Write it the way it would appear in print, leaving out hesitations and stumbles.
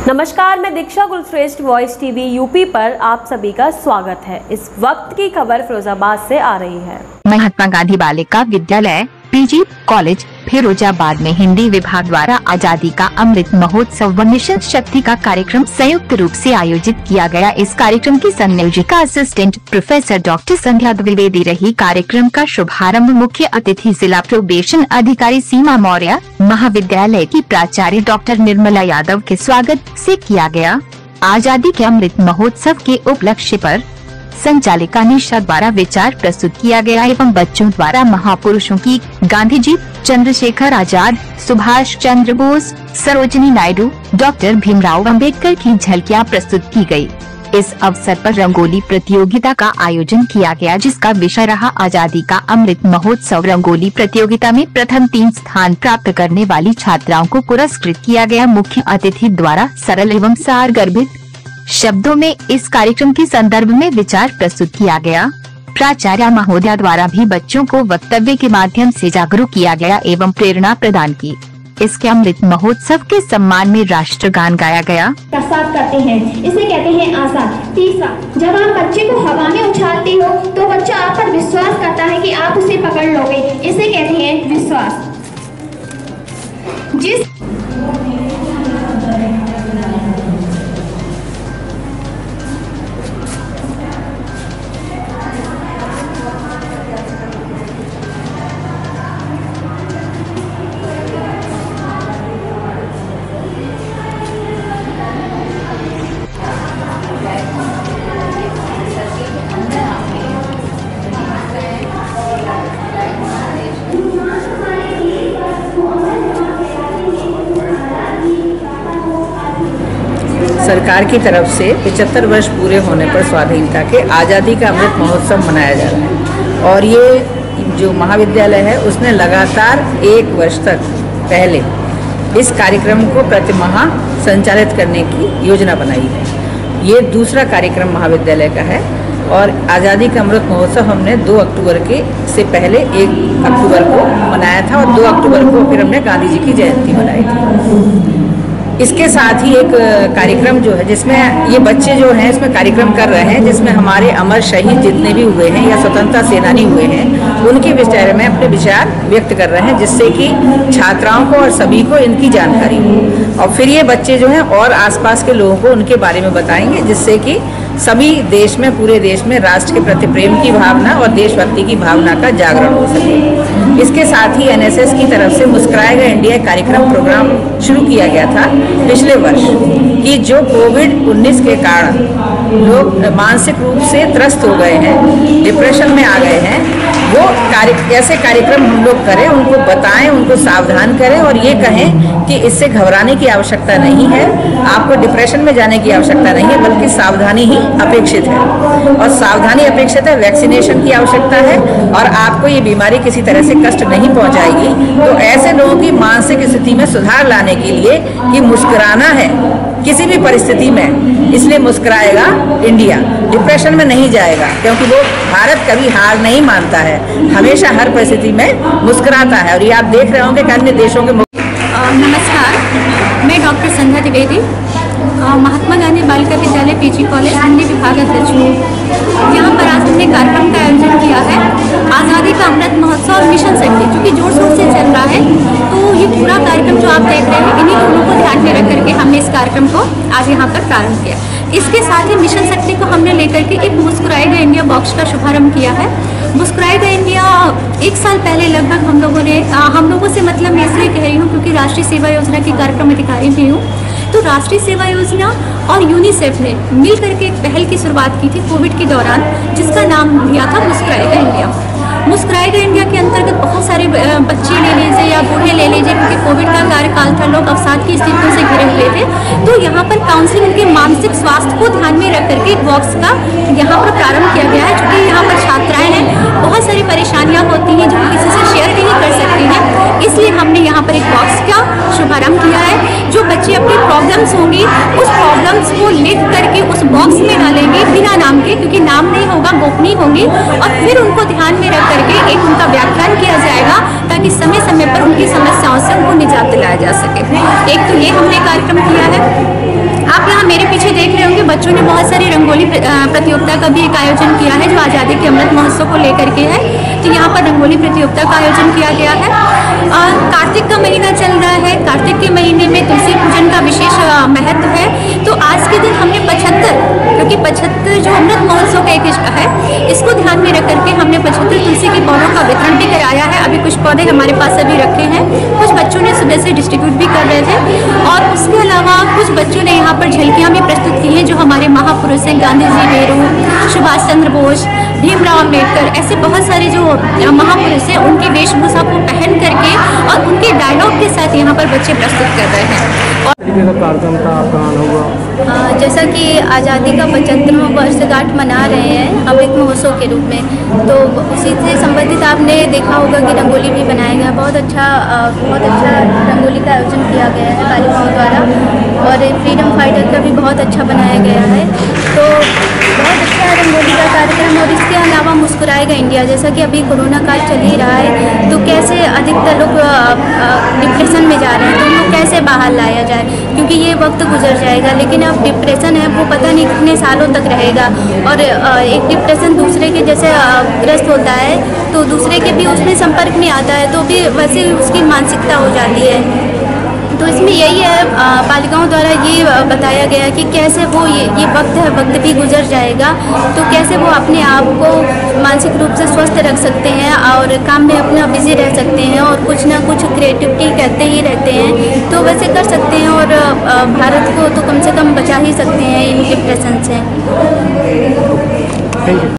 नमस्कार, मैं दीक्षा गुलश्रेष्ठ voice TV UP पर आप सभी का स्वागत है। इस वक्त की खबर फिरोजाबाद से आ रही है। महात्मा गांधी बालिका विद्यालय पीजी कॉलेज फिरोजाबाद में हिंदी विभाग द्वारा आजादी का अमृत महोत्सव व मिशन शक्ति का कार्यक्रम संयुक्त रूप से आयोजित किया गया। इस कार्यक्रम की संयोजिका असिस्टेंट प्रोफेसर डॉक्टर संध्या द्विवेदी रही। कार्यक्रम का शुभारंभ मुख्य अतिथि जिला प्रोबेशन अधिकारी सीमा मौर्य, महाविद्यालय की प्राचार्य डॉक्टर निर्मला यादव के स्वागत से किया गया। आजादी के अमृत महोत्सव के उपलक्ष्य पर संचालिका निशा द्वारा विचार प्रस्तुत किया गया एवं बच्चों द्वारा महापुरुषों की गांधी जी, चंद्रशेखर आजाद, सुभाष चंद्र बोस, सरोजिनी नायडू, डॉक्टर भीमराव अंबेडकर की झलकियां प्रस्तुत की गई। इस अवसर पर रंगोली प्रतियोगिता का आयोजन किया गया, जिसका विषय रहा आजादी का अमृत महोत्सव। रंगोली प्रतियोगिता में प्रथम 3 स्थान प्राप्त करने वाली छात्राओं को पुरस्कृत किया गया। मुख्य अतिथि द्वारा सरल एवं सारगर्भित शब्दों में इस कार्यक्रम के संदर्भ में विचार प्रस्तुत किया गया। प्राचार्य महोदया द्वारा भी बच्चों को वक्तव्य के माध्यम से जागरूक किया गया एवं प्रेरणा प्रदान की। इसके अमृत महोत्सव के सम्मान में राष्ट्रगान गाया गया। प्रसाद करते हैं, इसे कहते हैं आसान। तीसरा, जब आप बच्चे को हवा में उछालते हो तो बच्चा आप पर विश्वास करता है कि आप उसे पकड़ लोगे, इसे कहते हैं विश्वास। सरकार की तरफ से 75 वर्ष पूरे होने पर स्वाधीनता के आज़ादी का अमृत महोत्सव मनाया जा रहा है और ये जो महाविद्यालय है उसने लगातार 1 वर्ष तक पहले इस कार्यक्रम को प्रतिमाह संचालित करने की योजना बनाई है। ये दूसरा कार्यक्रम महाविद्यालय का है और आज़ादी का अमृत महोत्सव हमने 2 अक्टूबर के से पहले 1 अक्टूबर को मनाया था और 2 अक्टूबर को फिर हमने गांधी जी की जयंती मनाई थी। इसके साथ ही एक कार्यक्रम जो है जिसमें ये बच्चे जो हैं इसमें कार्यक्रम कर रहे हैं, जिसमें हमारे अमर शहीद जितने भी हुए हैं या स्वतंत्रता सेनानी हुए हैं उनके विषय में अपने विचार व्यक्त कर रहे हैं, जिससे कि छात्राओं को और सभी को इनकी जानकारी हो। और फिर ये बच्चे जो हैं और आसपास के लोगों को उनके बारे में बताएंगे, जिससे कि सभी देश में, पूरे देश में राष्ट्र के प्रति प्रेम की भावना और देशभक्ति की भावना का जागरण हो सके। इसके साथ ही एनएसएस की तरफ से मुस्कुराएगा इंडिया कार्यक्रम प्रोग्राम शुरू किया गया था पिछले वर्ष कि जो कोविड-19 के कारण लोग मानसिक रूप से त्रस्त हो गए हैं, डिप्रेशन में आ गए हैं, वो ऐसे कार्यक्रम हम लोग करें, उनको बताएं, उनको सावधान करें और ये कहें कि इससे घबराने की आवश्यकता नहीं है, आपको डिप्रेशन में जाने की आवश्यकता नहीं है, बल्कि सावधानी ही अपेक्षित है। और सावधानी अपेक्षित है, वैक्सीनेशन की आवश्यकता है और आपको ये बीमारी किसी तरह से कष्ट नहीं पहुंचाएगी। तो ऐसे लोगों की मानसिक स्थिति में सुधार लाने के लिए कि मुस्कुराना है किसी भी परिस्थिति में, इसलिए मुस्कुराएगा इंडिया, डिप्रेशन में नहीं जाएगा, क्योंकि वो भारत कभी हार नहीं मानता है, हमेशा हर परिस्थिति में मुस्कुराता है। और ये आप देख रहे होंगे कि अन्य देशों के नमस्कार, मैं डॉक्टर संध्या द्विवेदी, महात्मा गांधी बालिका विद्यालय पीजी कॉलेज हिंदी विभाग अध्यक्ष हूँ। यहाँ पर आज हमने कार्यक्रम का आयोजन किया है आज़ादी का अमृत महोत्सव और मिशन शक्ति, जो कि जोर शोर से चल रहा है। तो ये पूरा कार्यक्रम जो आप देख रहे हैं, इन्हीं लोगों को ध्यान में रख करके हमने इस कार्यक्रम को आज यहाँ पर प्रारंभ किया। इसके साथ ही मिशन शक्ति को हमने लेकर के एक मुस्कुराएगा इंडिया बॉक्स का शुभारंभ किया है। मुस्कुराएगा इंडिया 1 साल पहले लगभग हम लोगों से मतलब मैं इसलिए कह रही हूँ क्योंकि राष्ट्रीय सेवा योजना की कार्यक्रम अधिकारी भी हूँ। तो राष्ट्रीय सेवा योजना और यूनिसेफ ने मिल करके एक पहल की शुरुआत की थी कोविड के दौरान, जिसका नाम दिया था मुस्कुराएगा इंडिया। मुस्कुराएगा इंडिया के अंतर्गत बहुत सारे बच्चे ले लीजिए या बूढ़े ले लीजिए, क्योंकि कोविड का कार्यकाल था, लोग अवसाद की स्थितियों से घिरे हुए थे। तो यहाँ पर काउंसलिंग उनके मानसिक स्वास्थ्य को ध्यान में रख करके एक बॉक्स का यहाँ पर प्रारंभ किया गया है। चूँकि यहाँ पर छात्राएं हैं, बहुत सारी परेशानियाँ होती हैं जो किसी से शेयर नहीं कर सकती हैं, इसलिए हमने यहाँ पर एक बॉक्स का शुभारंभ किया है। जो बच्चे अपनी प्रॉब्लम्स होंगी उस प्रॉब्लम्स को लिख करके उस बॉक्स में डालेंगे बिना नाम के, क्योंकि नाम नहीं होगा, गोपनीय होंगी, और फिर उनको ध्यान में रख करके एक उनका व्याख्यान किया जाएगा ताकि समय समय पर उनकी समस्याओं से उनको निजात दिलाया जा सके। एक तो ये हमने कार्यक्रम किया है। आप यहाँ मेरे पीछे देख रहे होंगे बच्चों ने बहुत सारी रंगोली प्रतियोगिता का भी एक आयोजन किया है जो आज़ादी के अमृत महोत्सव को लेकर के है। तो यहाँ पर रंगोली प्रतियोगिता का आयोजन किया गया है। कार्तिक का महीना चल रहा है। कार्तिक के महीने में तुलसी पूजन का विशेष महत्व है। तो आज के दिन हमने 75, क्योंकि 75 जो अमृत महोत्सव का एक है, इसको ध्यान में रख करके हमने 75 तुलसी के पौधों का वितरण भी कराया है। अभी कुछ पौधे हमारे पास अभी रखे हैं, कुछ बच्चों ने सुबह से डिस्ट्रीब्यूट भी कर रहे थे। और उसके अलावा कुछ बच्चों ने यहाँ पर झलकियाँ भी प्रस्तुत की हैं जो हमारे महापुरुष हैं, गांधी जी, नेहरू, सुभाष चंद्र बोस, भीमराव अम्बेडकर, ऐसे बहुत सारे जो महापुरुष हैं उनकी वेशभूषा को पहन करके और उनके डायलॉग के साथ यहाँ पर बच्चे प्रस्तुत कर रहे हैं। जैसा कि आज़ादी का 75वां वर्षगांठ मना रहे हैं अमृत महोत्सव के रूप में, तो उसी से संबंधित आपने देखा होगा कि रंगोली भी बनाया गया। बहुत अच्छा रंगोली का आयोजन किया गया है बालिकाओं द्वारा, और फ्रीडम फाइटर का भी बहुत अच्छा बनाया गया है। तो बहुत अच्छा रंगोली का कार्यक्रम। और इसके अलावा मुस्कुराएगा इंडिया, जैसा कि अभी कोरोना काल चल ही रहा है, तो कैसे अधिकतर लोग डिप्रेशन में जा रहे हैं, तो उनको कैसे बाहर लाया जाए, क्योंकि ये वक्त गुजर जाएगा। लेकिन अब डिप्रेशन है वो पता नहीं कितने सालों तक रहेगा, और एक डिप्रेशन दूसरे के जैसे ग्रस्त होता है तो दूसरे के भी उसमें संपर्क में आता है, तो भी वैसे उसकी मानसिकता हो जाती है। तो इसमें यही है, बालिकाओं द्वारा ये बताया गया कि कैसे वो ये वक्त है, वक्त भी गुजर जाएगा, तो कैसे वो अपने आप को मानसिक रूप से स्वस्थ रख सकते हैं और काम में अपना बिजी रह सकते हैं और कुछ ना कुछ क्रिएटिविटी करते ही रहते हैं, तो वैसे कर सकते हैं। और भारत को तो कम से कम बचा ही सकते हैं इन डिप्रेशन से।